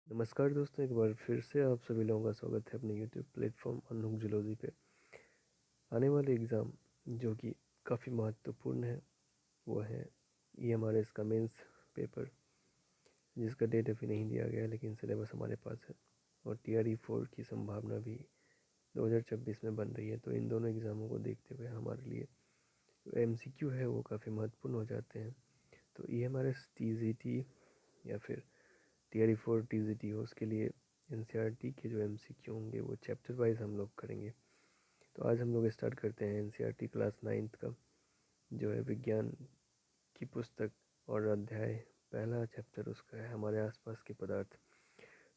नमस्कार दोस्तों, एक बार फिर से आप सभी लोगों का स्वागत है अपने यूट्यूब प्लेटफॉर्म अनूप जूलॉजी पे। आने वाले एग्ज़ाम जो कि काफ़ी महत्वपूर्ण है वो है EMRS का मेंस पेपर, जिसका डेट अभी नहीं दिया गया है लेकिन सिलेबस हमारे पास है। और TRE 4 की संभावना भी 2026 में बन रही है। तो इन दोनों एग्ज़ामों को देखते हुए हमारे लिए MCQ है वो काफ़ी महत्वपूर्ण हो जाते हैं। तो EMRS TGT या फिर TRE 4 TGT हो, उसके लिए NCERT के जो MCQ होंगे वो चैप्टर वाइज हम लोग करेंगे। तो आज हम लोग स्टार्ट करते हैं NCERT क्लास 9th का, जो है विज्ञान की पुस्तक, और अध्याय पहला चैप्टर उसका है हमारे आसपास के पदार्थ।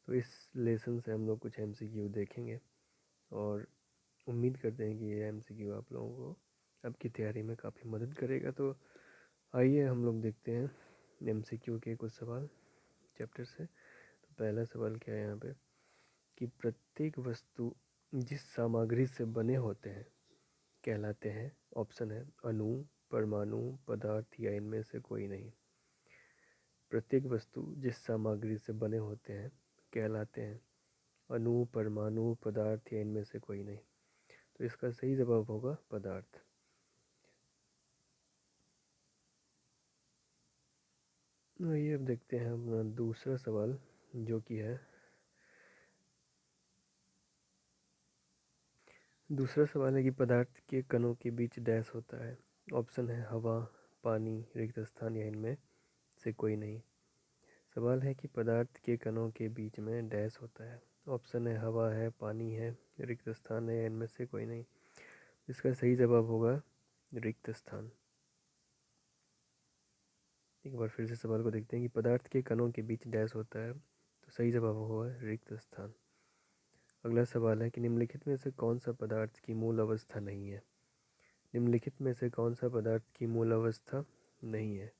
तो इस लेसन से हम लोग कुछ MCQ देखेंगे और उम्मीद करते हैं कि ये MCQ आप लोगों को आपकी तैयारी में काफ़ी मदद करेगा। तो आइए हम लोग देखते हैं MCQ के कुछ सवाल चैप्टर से। तो पहला सवाल क्या है यहाँ पे कि प्रत्येक वस्तु जिस सामग्री से बने होते हैं कहलाते हैं। ऑप्शन है अणु, परमाणु, पदार्थ या इनमें से कोई नहीं। प्रत्येक वस्तु जिस सामग्री से बने होते हैं कहलाते हैं अणु, परमाणु, पदार्थ या इनमें से कोई नहीं। तो इसका सही जवाब होगा पदार्थ। ये अब देखते हैं अपना दूसरा सवाल, जो कि है दूसरा सवाल है कि पदार्थ के कणों के बीच डैश होता है। ऑप्शन है हवा, पानी, रिक्त स्थान या इनमें से कोई नहीं। सवाल है कि पदार्थ के कणों के बीच में डैश होता है। ऑप्शन है हवा है, पानी है, रिक्त स्थान है या इनमें से कोई नहीं। इसका सही जवाब होगा रिक्त स्थान। एक बार फिर से सवाल को देखते हैं कि पदार्थ के कणों के बीच डैश होता है, तो सही जवाब होगा रिक्त स्थान। अगला सवाल है कि निम्नलिखित में से कौन सा पदार्थ की मूल अवस्था नहीं है। निम्नलिखित में से कौन सा पदार्थ की मूल अवस्था नहीं है।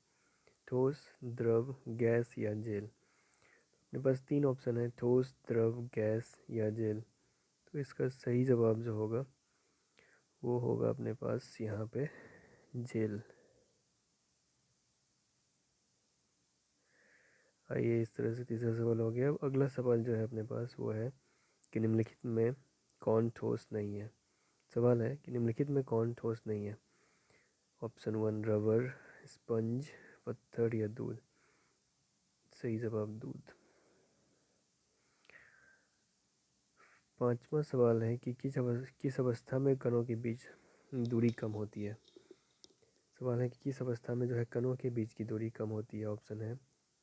ठोस, द्रव, गैस या जेल। मेरे पास तीन ऑप्शन है, ठोस, द्रव, गैस या जेल। तो इसका सही जवाब जो होगा वो होगा अपने पास यहाँ पे जेल। आइए, इस तरह से तीसरा सवाल हो गया। अब अगला सवाल जो है अपने पास वो है कि निम्नलिखित में कौन ठोस नहीं है। सवाल है कि निम्नलिखित में कौन ठोस नहीं है। ऑप्शन 1 रबर, स्पंज, पत्थर या दूध। सही जवाब दूध। पांचवा सवाल है कि किस अवस्था में कणों के बीच दूरी कम होती है। सवाल है कि किस अवस्था में जो है कणों के बीच की दूरी कम होती है। ऑप्शन है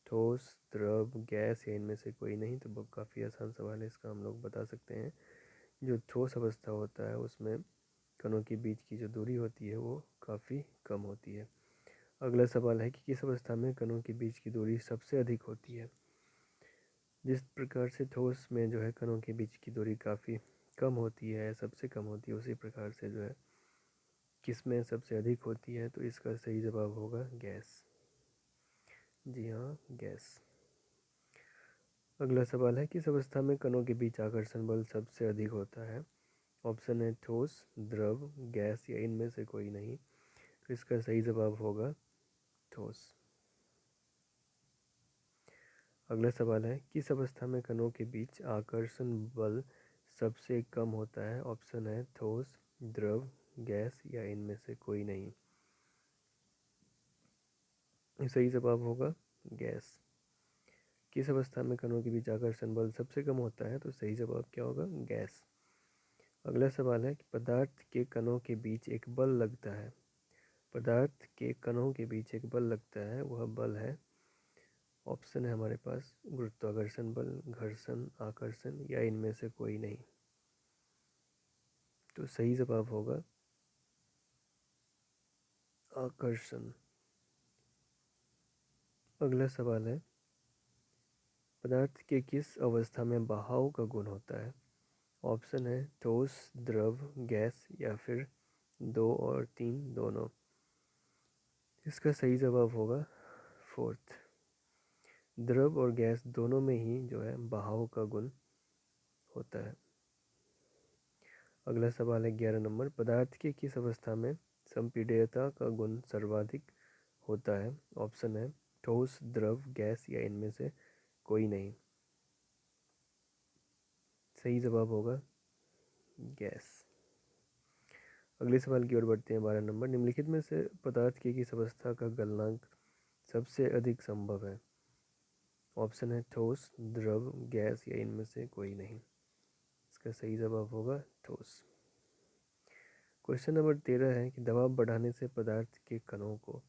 ठोस, द्रव, गैस या इनमें से कोई नहीं। तो काफ़ी आसान सवाल है, इसका हम लोग बता सकते हैं। जो ठोस अवस्था होता है उसमें कणों के बीच की जो दूरी होती है वो काफ़ी कम होती है। अगला सवाल है कि किस अवस्था में कणों के बीच की दूरी सबसे अधिक होती है। जिस प्रकार से ठोस में जो है कणों के बीच की दूरी काफ़ी कम होती है, सबसे कम होती है, उसी प्रकार से जो है किस में सबसे अधिक होती है। तो इसका सही जवाब होगा गैस। जी हाँ, गैस। अगला सवाल है किस अवस्था में कणों के बीच आकर्षण बल सबसे अधिक होता है। ऑप्शन है ठोस, द्रव, गैस या इनमें से कोई नहीं। तो इसका सही जवाब होगा ठोस। अगला सवाल है किस अवस्था में कणों के बीच आकर्षण बल सबसे कम होता है। ऑप्शन है ठोस, द्रव, गैस या इनमें से कोई नहीं। सही जवाब होगा गैस। किस अवस्था में कणों के बीच आकर्षण बल सबसे कम होता है, तो सही जवाब क्या होगा गैस। अगला सवाल है कि पदार्थ के कणों के बीच एक बल लगता है। पदार्थ के कणों के बीच एक बल लगता है, वह बल है। ऑप्शन है हमारे पास गुरुत्वाकर्षण बल, घर्षण, आकर्षण या इनमें से कोई नहीं। तो सही जवाब होगा आकर्षण। अगला सवाल है पदार्थ के किस अवस्था में बहाव का गुण होता है। ऑप्शन है ठोस, द्रव, गैस या फिर 2 और 3 दोनों। इसका सही जवाब होगा फोर्थ। द्रव और गैस दोनों में ही जो है बहाव का गुण होता है। अगला सवाल है 11 नंबर, पदार्थ के किस अवस्था में संपीड्यता का गुण सर्वाधिक होता है। ऑप्शन है ठोस, द्रव, गैस या इनमें से कोई नहीं। सही जवाब होगा गैस। अगले सवाल की ओर बढ़ते हैं। 12 नंबर, निम्नलिखित में से पदार्थ की किस अवस्था का गलनांक सबसे अधिक संभव है? ऑप्शन है ठोस, द्रव, गैस या इनमें से कोई नहीं। इसका सही जवाब होगा ठोस। क्वेश्चन नंबर 13 है कि दबाव बढ़ाने से पदार्थ के कणों को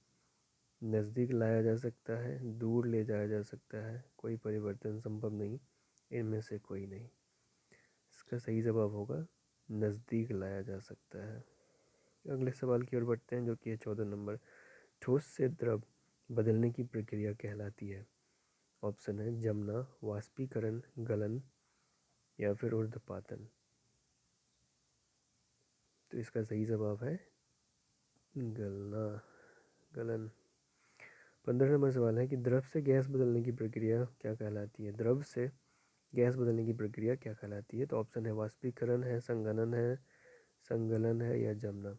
नज़दीक लाया जा सकता है, दूर ले जाया जा सकता है, कोई परिवर्तन संभव नहीं, इनमें से कोई नहीं। इसका सही जवाब होगा नज़दीक लाया जा सकता है। अगले सवाल की ओर बढ़ते हैं जो कि है 14 नंबर, ठोस से द्रव बदलने की प्रक्रिया कहलाती है? ऑप्शन है जमना, वाष्पीकरण, गलन या फिर ऊर्ध्वपातन। तो इसका सही जवाब है गलना, गलन। 15 नंबर सवाल है कि द्रव से गैस बदलने की प्रक्रिया क्या कहलाती है? द्रव से गैस बदलने की प्रक्रिया क्या कहलाती है? तो ऑप्शन है वाष्पीकरण है, संघनन है, संगलन है या जमना।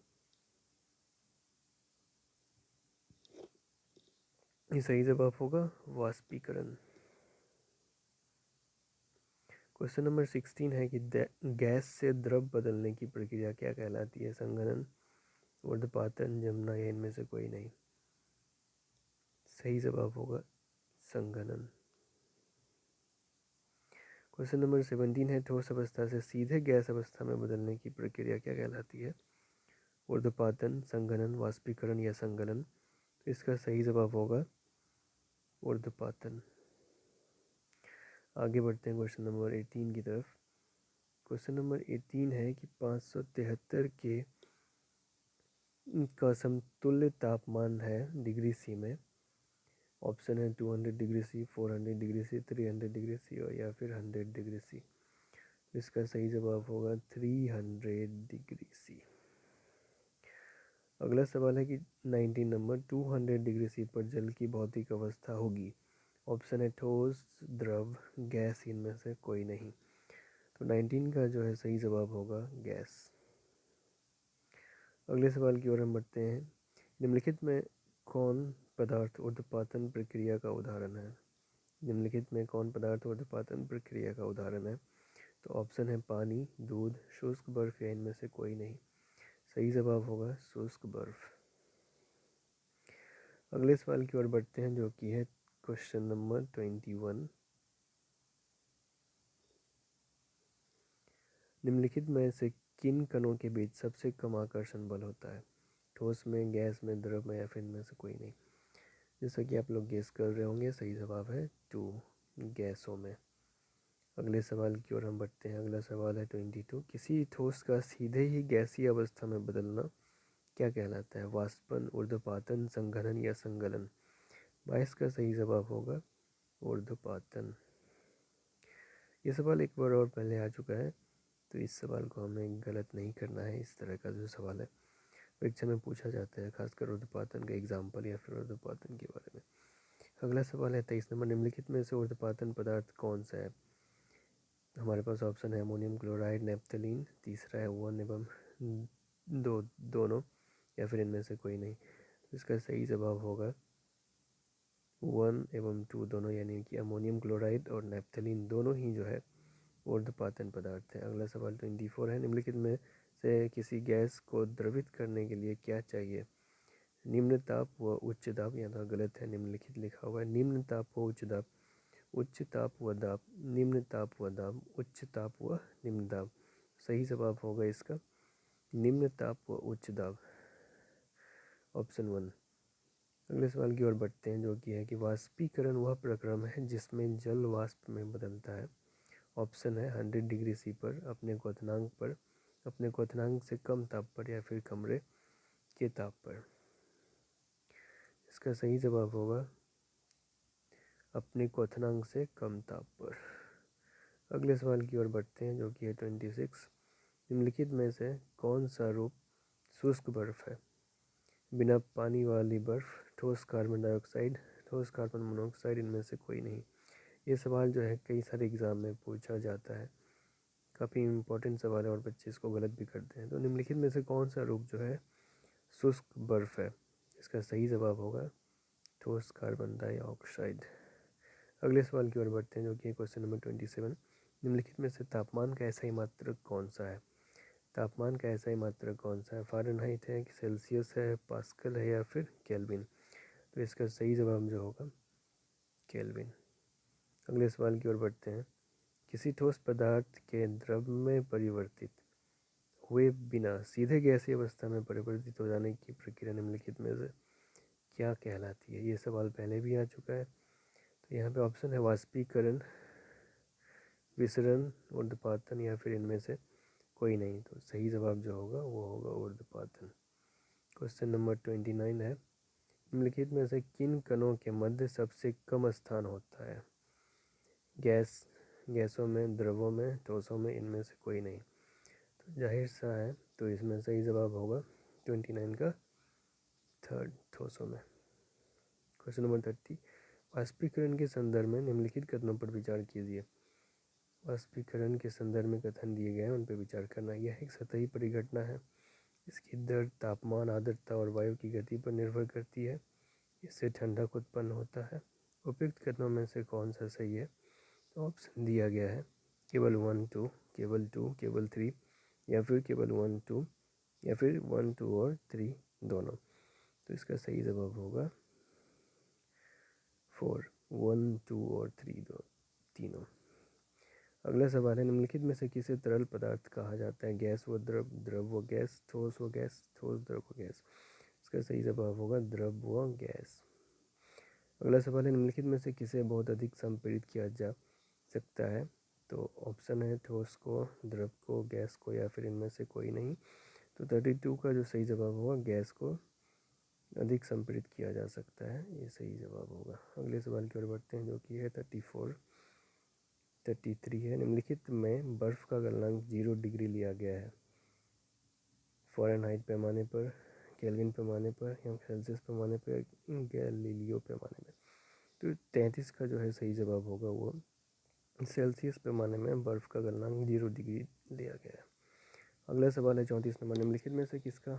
ये सही जवाब होगा वाष्पीकरण। क्वेश्चन नंबर 16 है कि गैस से द्रव बदलने की प्रक्रिया क्या कहलाती है? संघनन, ऊर्ध्वपातन, जमना या इनमें से कोई नहीं। सही जवाब होगा संघनन। क्वेश्चन नंबर 17 है ठोस अवस्था से सीधे गैस अवस्था में बदलने की प्रक्रिया क्या कहलाती है? ऊर्ध्वपातन, संघनन, वाष्पीकरण या संगलन। तो इसका सही जवाब होगा ऊर्ध्वपातन। आगे बढ़ते हैं क्वेश्चन नंबर 18 की तरफ। क्वेश्चन नंबर 18 है कि 573 के का समतुल्य तापमान है डिग्री सी में। ऑप्शन है 200 degree C, 400 degree C, 300 degree C और या फिर 100 डिग्री सी। इसका सही जवाब होगा 300 डिग्री सी। अगला सवाल है कि 19 नंबर, 200 डिग्री सी पर जल की भौतिक अवस्था होगी? ऑप्शन है ठोस, द्रव, गैस, इनमें से कोई नहीं। तो 19 का जो है सही जवाब होगा गैस। अगले सवाल की ओर हम बढ़ते हैं। निम्नलिखित में कौन पदार्थ ऊर्ध्वपातन प्रक्रिया का उदाहरण है? निम्नलिखित में कौन पदार्थ ऊर्ध्वपातन प्रक्रिया का उदाहरण है? तो ऑप्शन है पानी, दूध, शुष्क बर्फ या इनमें से कोई नहीं। सही जवाब होगा शुष्क बर्फ। अगले सवाल की ओर बढ़ते हैं जो कि है क्वेश्चन नंबर 21। निम्नलिखित में से किन कणों के बीच सबसे कम आकर्षण बल होता है? ठोस में, गैस में, द्रव में या फिर इनमें से कोई नहीं। जैसा कि आप लोग गेस कर रहे होंगे, सही जवाब है 2, गैसों में। अगले सवाल की ओर हम बढ़ते हैं। अगला सवाल है 22, किसी ठोस का सीधे ही गैसीय अवस्था में बदलना क्या कहलाता है? वाष्पन, ऊर्ध्वपातन, संघनन या संगलन। 22 का सही जवाब होगा ऊर्ध्वपातन। ये सवाल एक बार और पहले आ चुका है, तो इस सवाल को हमें गलत नहीं करना है। इस तरह का जो सवाल है परीक्षा में पूछा जाता है, खासकर ऊर्ध्वपातन का एग्जाम्पल या फिर ऊर्ध्वपातन के बारे में। अगला सवाल है 23 नंबर, निम्नलिखित में से ऊर्ध्वपातन पदार्थ कौन सा है? हमारे पास ऑप्शन है अमोनियम क्लोराइड, नेप्थलीन, तीसरा है 1 एवं 2 दोनों या फिर इनमें से कोई नहीं। इसका सही जवाब होगा 1 एवं 2 दोनों, यानी कि अमोनियम क्लोराइड और नेप्थलीन दोनों ही जो है ऊर्ध्वपातन पदार्थ है। अगला सवाल 24 है, निम्नलिखित में से किसी गैस को द्रवित करने के लिए क्या चाहिए? निम्न ताप व उच्च दाब। यहाँ तो गलत है, निम्नलिखित लिखा हुआ है निम्न ताप व उच्च दाब, उच्च ताप व दाब, निम्न ताप व दाब, उच्च ताप व निम्न दाब। सही जवाब होगा इसका निम्न ताप व उच्च दाब, ऑप्शन 1। अगले सवाल की ओर बढ़ते हैं जो कि है कि वाष्पीकरण वह प्रक्रम है जिसमें जल वाष्प में बदलता है? ऑप्शन है 100 डिग्री सी पर, अपने क्वथनांक पर, अपने क्वथनांक से कम ताप पर या फिर कमरे के ताप पर। इसका सही जवाब होगा अपने क्वथनांक से कम ताप पर। अगले सवाल की ओर बढ़ते हैं जो कि है 26। निम्नलिखित में से कौन सा रूप शुष्क बर्फ है? बिना पानी वाली बर्फ, ठोस कार्बन डाइऑक्साइड, ठोस कार्बन मोनोऑक्साइड, इनमें से कोई नहीं। ये सवाल जो है कई सारे एग्ज़ाम में पूछा जाता है, काफ़ी इम्पोर्टेंट सवाल है और बच्चे इसको गलत भी करते हैं। तो निम्नलिखित में से कौन सा रूप जो है शुष्क बर्फ है? इसका सही जवाब होगा ठोस कार्बन डाइऑक्साइड। अगले सवाल की ओर बढ़ते हैं जो कि क्वेश्चन नंबर 27। निम्नलिखित में से तापमान का ऐसा ही मात्रक कौन सा है? तापमान का ऐसा ही मात्रक कौन सा है? फ़ारेनहाइट है कि सेल्सियस है, पास्कल है या फिर केल्विन? तो इसका सही जवाब जो होगा केल्विन। अगले सवाल की ओर बढ़ते हैं। किसी ठोस पदार्थ के द्रव में परिवर्तित हुए बिना सीधे गैसीय अवस्था में परिवर्तित हो जाने की प्रक्रिया निम्नलिखित में से क्या कहलाती है? ये सवाल पहले भी आ चुका है। तो यहाँ पे ऑप्शन है वाष्पीकरण, विसरण, ऊर्ध्वपातन या फिर इनमें से कोई नहीं। तो सही जवाब जो होगा वो होगा ऊर्ध्वपातन। क्वेश्चन नंबर 29 है। निम्नलिखित में से किन कणों के मध्य सबसे कम स्थान होता है? गैसों में, द्रवों में, ठोसों में, इनमें से कोई नहीं। तो जाहिर सा है, तो इसमें सही जवाब होगा 29 का थर्ड, ठोसों में। Question number 30। वाष्पीकरण के संदर्भ में निम्नलिखित कथनों पर विचार कीजिए। वाष्पीकरण के संदर्भ में कथन दिए गए हैं, उन पर विचार करना। यह एक सतही परिघटना है। इसकी दर तापमान, आर्द्रता और वायु की गति पर निर्भर करती है। इससे ठंडक उत्पन्न होता है। उपयुक्त कथनों में से कौन सा सही है? तो ऑप्शन दिया गया है केवल 1 2, केवल 2, केवल 3, या फिर केवल 1 2, या फिर 1 2 और 3 दोनों। तो इसका सही जवाब होगा 4, 1 2 और 3 दो तीनों। अगला सवाल है। निम्नलिखित में से किसे तरल पदार्थ कहा जाता है? गैस व द्रव, द्रव व गैस, ठोस व गैस, ठोस द्रव व गैस। इसका सही जवाब होगा द्रव व गैस। अगला सवाल है। निम्नलिखित में से किसे बहुत अधिक संपीड़ित किया जा सकता है? तो ऑप्शन है ठोस को, द्रव को, गैस को, या फिर इनमें से कोई नहीं। तो 32 का जो सही जवाब होगा गैस को अधिक संपीड़ित किया जा सकता है, ये सही जवाब होगा। अगले सवाल की ओर बढ़ते हैं, जो कि है 33 है। निम्नलिखित में बर्फ़ का गलनांक 0 डिग्री लिया गया है। फ़ारेनहाइट पैमाने पर, केल्विन पैमाने पर, या सेल्सियस पैमाने पर, गैलीलियो पैमाने में। तो 33 का जो है सही जवाब होगा वो सेल्सियस पैमाने में बर्फ़ का गलनांक 0 डिग्री लिया गया है। अगला सवाल है 34 नंबर। निम्नलिखित में से किसका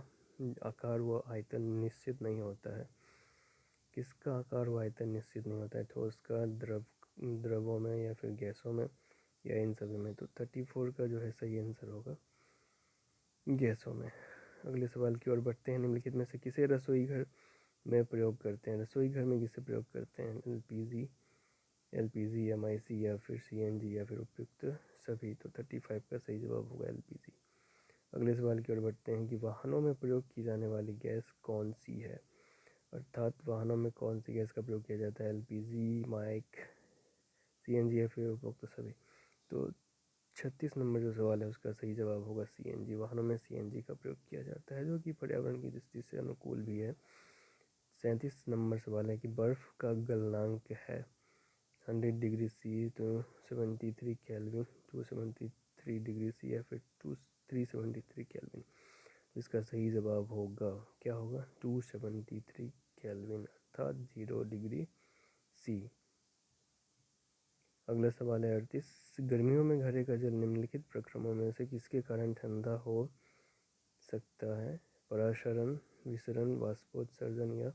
आकार व आयतन निश्चित नहीं होता है? किसका आकार व आयतन निश्चित नहीं होता है? ठोस का, द्रवों में, या फिर गैसों में, या इन सभी में? तो 34 का जो है सही आंसर होगा गैसों में। अगले सवाल की ओर बढ़ते हैं। निम्नलिखित में से किसे रसोई घर में प्रयोग करते हैं? रसोई घर में किसे प्रयोग करते हैं? एलपीजी, एमआईसी, या फिर सीएनजी, या फिर उपयुक्त सभी? तो 35 का सही जवाब होगा एलपीजी। अगले सवाल की ओर बढ़ते हैं कि वाहनों में प्रयोग की जाने वाली गैस कौन सी है? अर्थात वाहनों में कौन सी गैस का प्रयोग किया जाता है? एलपीजी, माइक, सीएनजी, या फिर उपयुक्त सभी? तो 36 नंबर जो सवाल है उसका सही जवाब होगा सीएनजी। वाहनों में सीएनजी का प्रयोग किया जाता है, जो कि पर्यावरण की दृष्टि से अनुकूल भी है। 37 नंबर सवाल है कि बर्फ़ का गलनांक है 100 डिग्री सी, तो 73 केल्विन, 273 डिग्री सी, या फिर 373 केल्विन? तो इसका सही जवाब होगा, क्या होगा, 273 केल्विन, अर्थात 0 डिग्री सी। अगला सवाल है 38। गर्मियों में घड़े का जल निम्नलिखित प्रक्रमों में से किसके कारण ठंडा हो सकता है? पराशरण, विसरण, वाष्पोत्सर्जन, या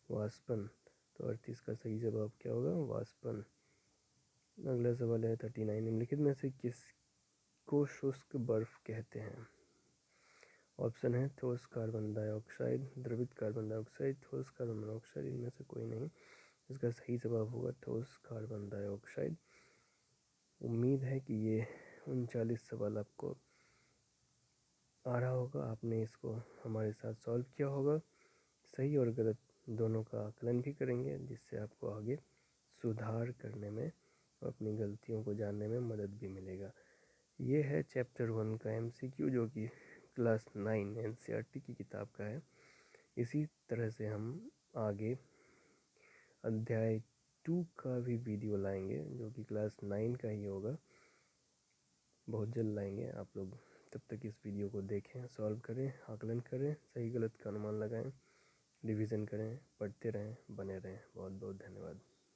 वाष्पन? तो 38 का सही जवाब क्या होगा, वाष्पन। अगला सवाल है 39। निम्नलिखित में से किसको शुष्क बर्फ कहते हैं? ऑप्शन है ठोस कार्बन डाइऑक्साइड, द्रवित कार्बन डाइऑक्साइड, ठोस कार्बन मोनोऑक्साइड, इनमें से कोई नहीं। इसका सही जवाब होगा ठोस कार्बन डाइऑक्साइड। उम्मीद है कि ये 39 सवाल आपको आ रहा होगा, आपने इसको हमारे साथ सॉल्व किया होगा। सही और गलत दोनों का आकलन भी करेंगे, जिससे आपको आगे सुधार करने में, अपनी गलतियों को जानने में मदद भी मिलेगा। ये है चैप्टर 1 का एमसीक्यू, जो कि क्लास 9 एनसीईआरटी की किताब का है। इसी तरह से हम आगे अध्याय 2 का भी वीडियो लाएंगे, जो कि क्लास 9 का ही होगा, बहुत जल्द लाएंगे। आप लोग तब तक इस वीडियो को देखें, सॉल्व करें, आकलन करें, सही गलत का अनुमान लगाएं, रिवीजन करें, पढ़ते रहें, बने रहें। बहुत बहुत धन्यवाद।